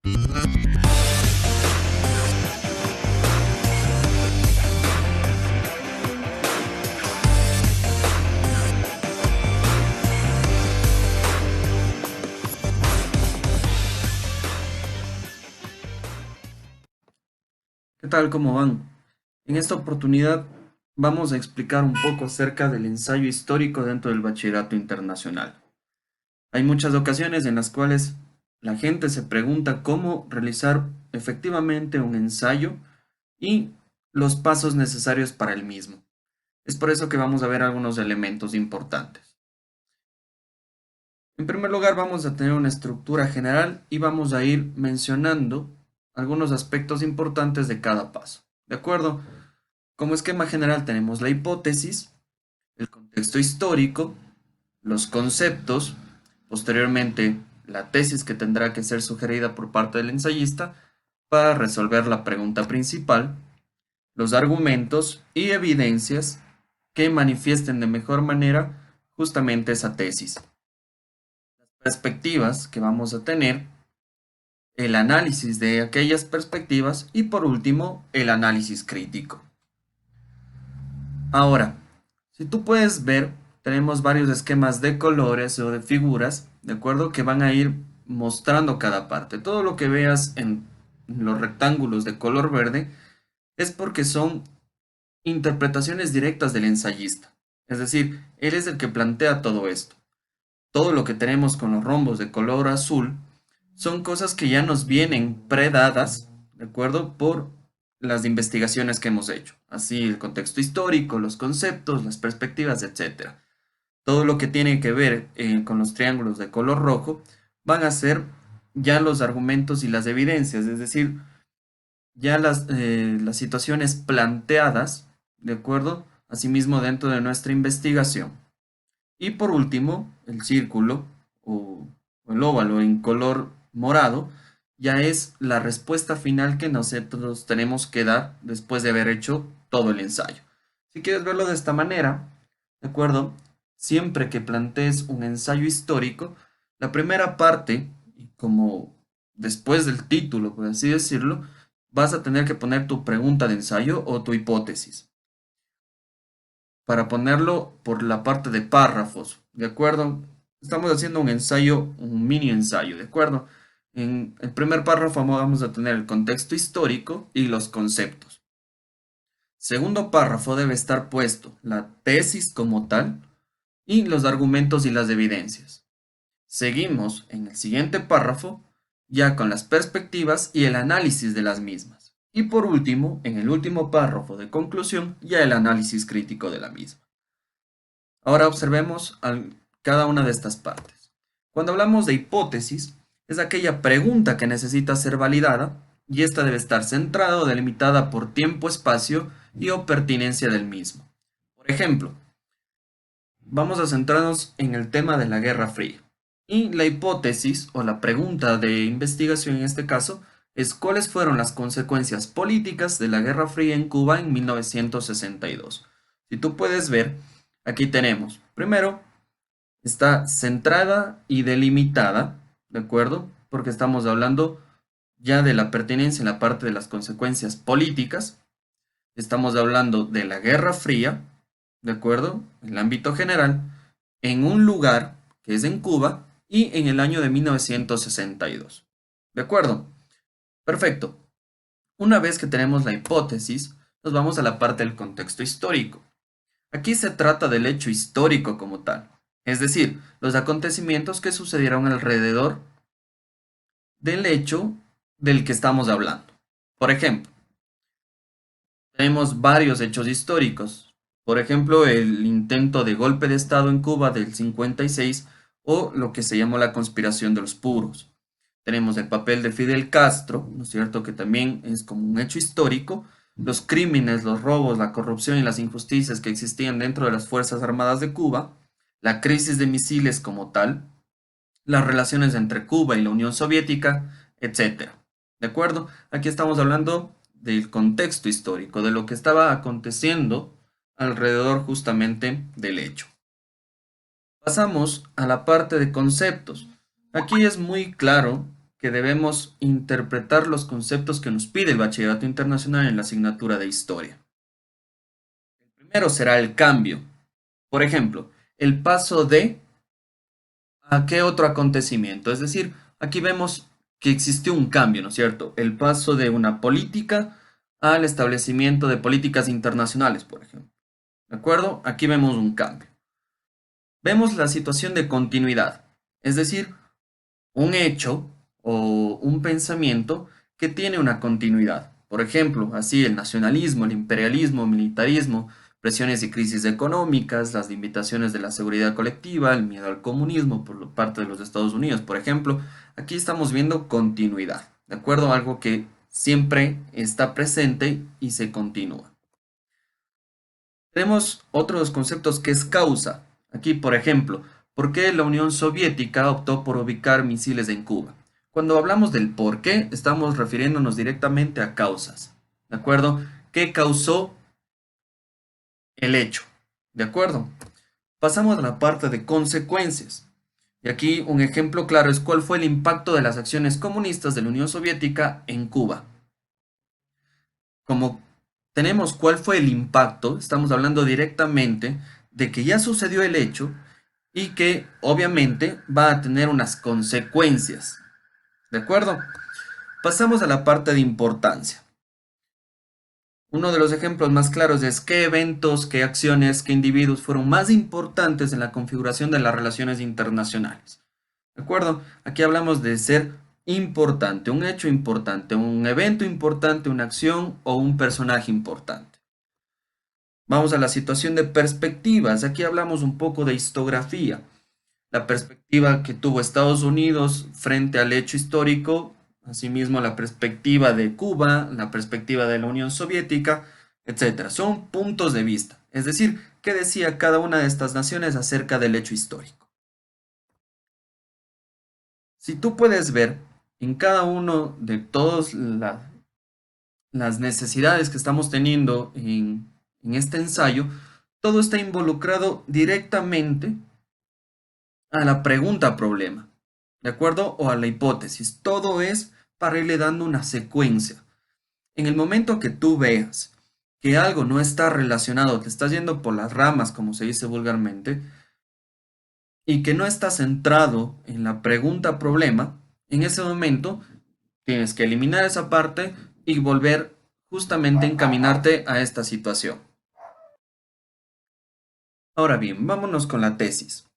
¿Qué tal? ¿Cómo van? En esta oportunidad vamos a explicar un poco acerca del ensayo histórico dentro del bachillerato internacional. Hay muchas ocasiones en las cuales la gente se pregunta cómo realizar efectivamente un ensayo y los pasos necesarios para el mismo. Es por eso que vamos a ver algunos elementos importantes. En primer lugar, vamos a tener una estructura general y vamos a ir mencionando algunos aspectos importantes de cada paso. ¿De acuerdo? Como esquema general tenemos la hipótesis, el contexto histórico, los conceptos, posteriormente la tesis que tendrá que ser sugerida por parte del ensayista para resolver la pregunta principal, los argumentos y evidencias que manifiesten de mejor manera justamente esa tesis. Las perspectivas que vamos a tener, el análisis de aquellas perspectivas y por último el análisis crítico. Ahora, si tú puedes ver, tenemos varios esquemas de colores o de figuras, ¿de acuerdo? Que van a ir mostrando cada parte. Todo lo que veas en los rectángulos de color verde es porque son interpretaciones directas del ensayista. Es decir, él es el que plantea todo esto. Todo lo que tenemos con los rombos de color azul son cosas que ya nos vienen predadas, ¿de acuerdo? Por las investigaciones que hemos hecho. Así, el contexto histórico, los conceptos, las perspectivas, etcétera. Todo lo que tiene que ver con los triángulos de color rojo van a ser ya los argumentos y las evidencias, es decir, ya las situaciones planteadas, ¿de acuerdo? Asimismo, dentro de nuestra investigación. Y por último, el círculo o el óvalo en color morado ya es la respuesta final que nosotros tenemos que dar después de haber hecho todo el ensayo. Si quieres verlo de esta manera, ¿de acuerdo? Siempre que plantees un ensayo histórico, la primera parte, y como después del título, por así decirlo, vas a tener que poner tu pregunta de ensayo o tu hipótesis para ponerlo por la parte de párrafos, ¿de acuerdo? Estamos haciendo un ensayo, un mini ensayo, ¿de acuerdo? En el primer párrafo vamos a tener el contexto histórico y los conceptos. Segundo párrafo debe estar puesto la tesis como tal y los argumentos y las evidencias. Seguimos en el siguiente párrafo ya con las perspectivas y el análisis de las mismas. Y por último, en el último párrafo de conclusión, ya el análisis crítico de la misma. Ahora observemos cada una de estas partes. Cuando hablamos de hipótesis, es aquella pregunta que necesita ser validada y esta debe estar centrada o delimitada por tiempo, espacio y o pertinencia del mismo. Por ejemplo, vamos a centrarnos en el tema de la Guerra Fría. Y la hipótesis o la pregunta de investigación en este caso es cuáles fueron las consecuencias políticas de la Guerra Fría en Cuba en 1962. Si tú puedes ver, aquí tenemos, primero, está centrada y delimitada, ¿de acuerdo? Porque estamos hablando ya de la pertinencia en la parte de las consecuencias políticas. Estamos hablando de la Guerra Fría, ¿de acuerdo? En el ámbito general, en un lugar que es en Cuba y en el año de 1962. ¿De acuerdo? Perfecto. Una vez que tenemos la hipótesis, nos vamos a la parte del contexto histórico. Aquí se trata del hecho histórico como tal, es decir, los acontecimientos que sucedieron alrededor del hecho del que estamos hablando. Por ejemplo, tenemos varios hechos históricos. Por ejemplo, el intento de golpe de Estado en Cuba del 56 o lo que se llamó la conspiración de los puros. Tenemos el papel de Fidel Castro, ¿no es cierto?, que también es como un hecho histórico, los crímenes, los robos, la corrupción y las injusticias que existían dentro de las Fuerzas Armadas de Cuba, la crisis de misiles como tal, las relaciones entre Cuba y la Unión Soviética, etcétera. ¿De acuerdo? Aquí estamos hablando del contexto histórico, de lo que estaba aconteciendo alrededor justamente del hecho. Pasamos a la parte de conceptos. Aquí es muy claro que debemos interpretar los conceptos que nos pide el Bachillerato Internacional en la asignatura de Historia. El primero será el cambio. Por ejemplo, el paso de ¿a qué otro acontecimiento? Es decir, aquí vemos que existió un cambio, ¿no es cierto? El paso de una política al establecimiento de políticas internacionales, por ejemplo. ¿De acuerdo? Aquí vemos un cambio. Vemos la situación de continuidad, es decir, un hecho o un pensamiento que tiene una continuidad. Por ejemplo, así el nacionalismo, el imperialismo, militarismo, presiones y crisis económicas, las limitaciones de la seguridad colectiva, el miedo al comunismo por parte de los Estados Unidos, por ejemplo. Aquí estamos viendo continuidad, ¿de acuerdo? Algo que siempre está presente y se continúa. Tenemos otros conceptos que es causa. Aquí, por ejemplo, ¿por qué la Unión Soviética optó por ubicar misiles en Cuba? Cuando hablamos del por qué, estamos refiriéndonos directamente a causas. ¿De acuerdo? ¿Qué causó el hecho? ¿De acuerdo? Pasamos a la parte de consecuencias. Y aquí un ejemplo claro es cuál fue el impacto de las acciones comunistas de la Unión Soviética en Cuba. Como tenemos cuál fue el impacto, estamos hablando directamente de que ya sucedió el hecho y que obviamente va a tener unas consecuencias. ¿De acuerdo? Pasamos a la parte de importancia. Uno de los ejemplos más claros es qué eventos, qué acciones, qué individuos fueron más importantes en la configuración de las relaciones internacionales. ¿De acuerdo? Aquí hablamos de ser importante, un hecho importante, un evento importante, una acción o un personaje importante. Vamos a la situación de perspectivas. Aquí hablamos un poco de historiografía. La perspectiva que tuvo Estados Unidos frente al hecho histórico, asimismo la perspectiva de Cuba, la perspectiva de la Unión Soviética, etcétera. Son puntos de vista. Es decir, qué decía cada una de estas naciones acerca del hecho histórico. Si tú puedes ver en cada uno de todas las necesidades que estamos teniendo en este ensayo, todo está involucrado directamente a la pregunta problema, ¿de acuerdo? O a la hipótesis. Todo es para irle dando una secuencia. En el momento que tú veas que algo no está relacionado, te estás yendo por las ramas, como se dice vulgarmente, y que no está centrado en la pregunta problema, en ese momento tienes que eliminar esa parte y volver justamente a encaminarte a esta situación. Ahora bien, vámonos con la tesis.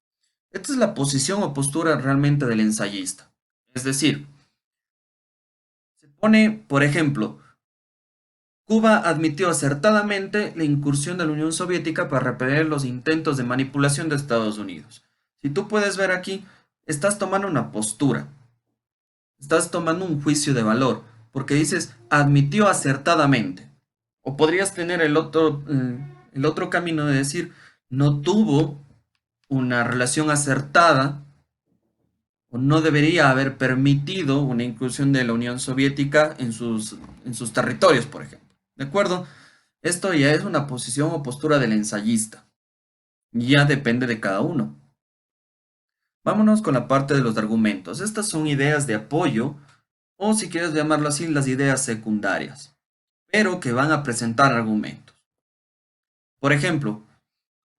Esta es la posición o postura realmente del ensayista. Es decir, se pone, por ejemplo, Cuba admitió acertadamente la incursión de la Unión Soviética para repeler los intentos de manipulación de Estados Unidos. Si tú puedes ver aquí, estás tomando una postura, estás tomando un juicio de valor, porque dices admitió acertadamente. O podrías tener el otro camino de decir no tuvo una relación acertada o no debería haber permitido una incursión de la Unión Soviética en sus territorios, por ejemplo. ¿De acuerdo? Esto ya es una posición o postura del ensayista. Ya depende de cada uno. Vámonos con la parte de los argumentos. Estas son ideas de apoyo o si quieres llamarlo así, las ideas secundarias, pero que van a presentar argumentos. Por ejemplo,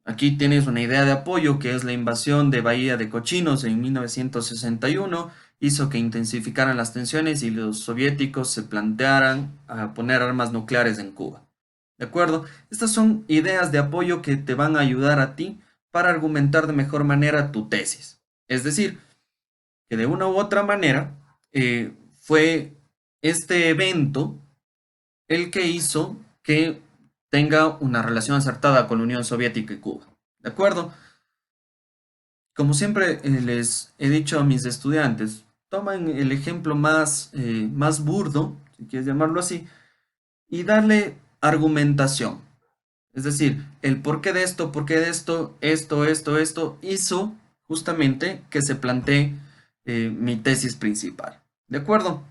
aquí tienes una idea de apoyo que es la invasión de Bahía de Cochinos en 1961, hizo que intensificaran las tensiones y los soviéticos se plantearan a poner armas nucleares en Cuba. ¿De acuerdo? Estas son ideas de apoyo que te van a ayudar a ti para argumentar de mejor manera tu tesis. Es decir, que de una u otra manera fue este evento el que hizo que tenga una relación acertada con la Unión Soviética y Cuba. ¿De acuerdo? Como siempre les he dicho a mis estudiantes, toman el ejemplo más burdo, si quieres llamarlo así, y darle argumentación. Es decir, el por qué de esto, hizo justamente que se plantee mi tesis principal. ¿De acuerdo?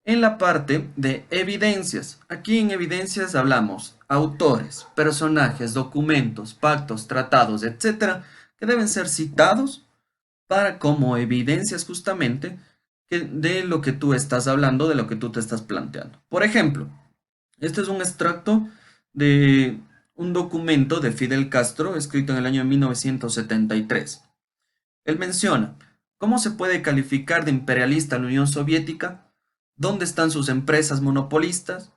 En la parte de evidencias. Aquí en evidencias hablamos autores, personajes, documentos, pactos, tratados, etcétera, que deben ser citados para como evidencias justamente de lo que tú estás hablando, de lo que tú te estás planteando. Por ejemplo, este es un extracto de un documento de Fidel Castro escrito en el año 1973. Él menciona, ¿cómo se puede calificar de imperialista a la Unión Soviética? ¿Dónde están sus empresas monopolistas?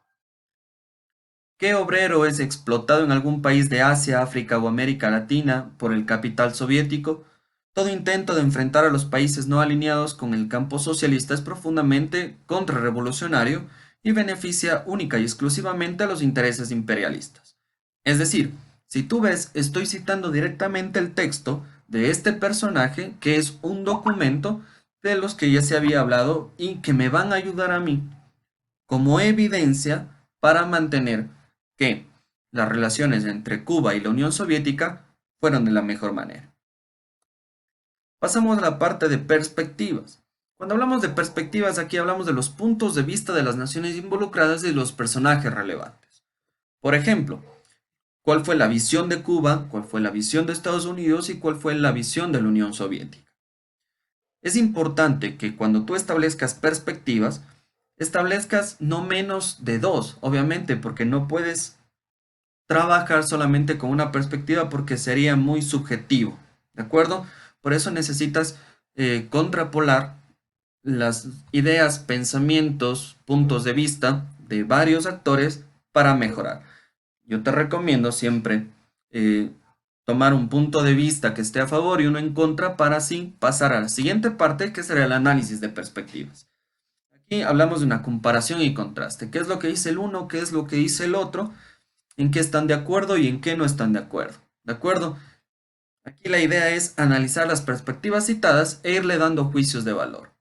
¿Qué obrero es explotado en algún país de Asia, África o América Latina por el capital soviético? Todo intento de enfrentar a los países no alineados con el campo socialista es profundamente contrarrevolucionario y beneficia única y exclusivamente a los intereses imperialistas. Es decir, si tú ves, estoy citando directamente el texto de este personaje, que es un documento de los que ya se había hablado y que me van a ayudar a mí como evidencia para mantener que las relaciones entre Cuba y la Unión Soviética fueron de la mejor manera. Pasamos a la parte de perspectivas. Cuando hablamos de perspectivas, aquí hablamos de los puntos de vista de las naciones involucradas y de los personajes relevantes. Por ejemplo, ¿cuál fue la visión de Cuba? ¿Cuál fue la visión de Estados Unidos? ¿Y cuál fue la visión de la Unión Soviética? Es importante que cuando tú establezcas perspectivas, establezcas no menos de dos, obviamente, porque no puedes trabajar solamente con una perspectiva porque sería muy subjetivo, ¿de acuerdo? Por eso necesitas contrapolar las ideas, pensamientos, puntos de vista de varios actores para mejorar. Yo te recomiendo siempre eh, tomar un punto de vista que esté a favor y uno en contra para así pasar a la siguiente parte, que será el análisis de perspectivas. Aquí hablamos de una comparación y contraste. ¿Qué es lo que dice el uno? ¿Qué es lo que dice el otro? ¿En qué están de acuerdo y en qué no están de acuerdo? ¿De acuerdo? Aquí la idea es analizar las perspectivas citadas e irle dando juicios de valor.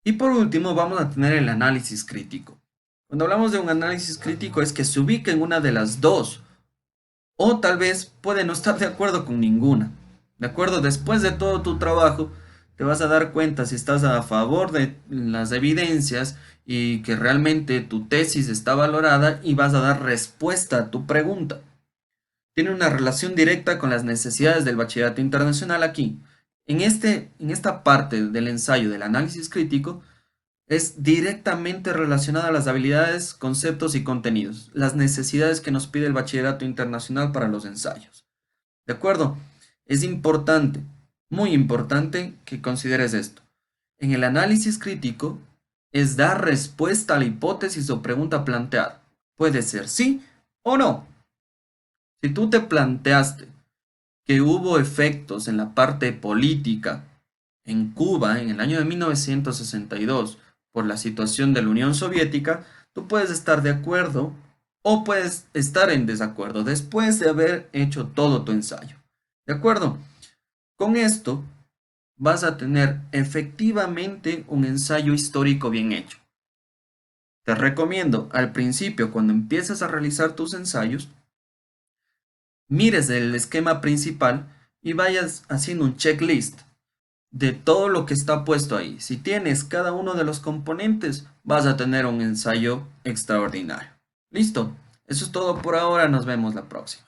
Y por último vamos a tener el análisis crítico. Cuando hablamos de un análisis crítico es que se ubique en una de las dos, o tal vez puede no estar de acuerdo con ninguna. ¿De acuerdo? Después de todo tu trabajo, te vas a dar cuenta si estás a favor de las evidencias y que realmente tu tesis está valorada y vas a dar respuesta a tu pregunta. Tiene una relación directa con las necesidades del bachillerato internacional aquí. En esta parte del ensayo del análisis crítico, es directamente relacionada a las habilidades, conceptos y contenidos, las necesidades que nos pide el bachillerato internacional para los ensayos. ¿De acuerdo? Es importante, muy importante que consideres esto. En el análisis crítico es dar respuesta a la hipótesis o pregunta planteada. Puede ser sí o no. Si tú te planteaste que hubo efectos en la parte política en Cuba en el año de 1962 por la situación de la Unión Soviética, tú puedes estar de acuerdo o puedes estar en desacuerdo después de haber hecho todo tu ensayo. ¿De acuerdo? Con esto vas a tener efectivamente un ensayo histórico bien hecho. Te recomiendo al principio, cuando empieces a realizar tus ensayos, mires el esquema principal y vayas haciendo un checklist de todo lo que está puesto ahí. Si tienes cada uno de los componentes, vas a tener un ensayo extraordinario. Listo. Eso es todo por ahora. Nos vemos la próxima.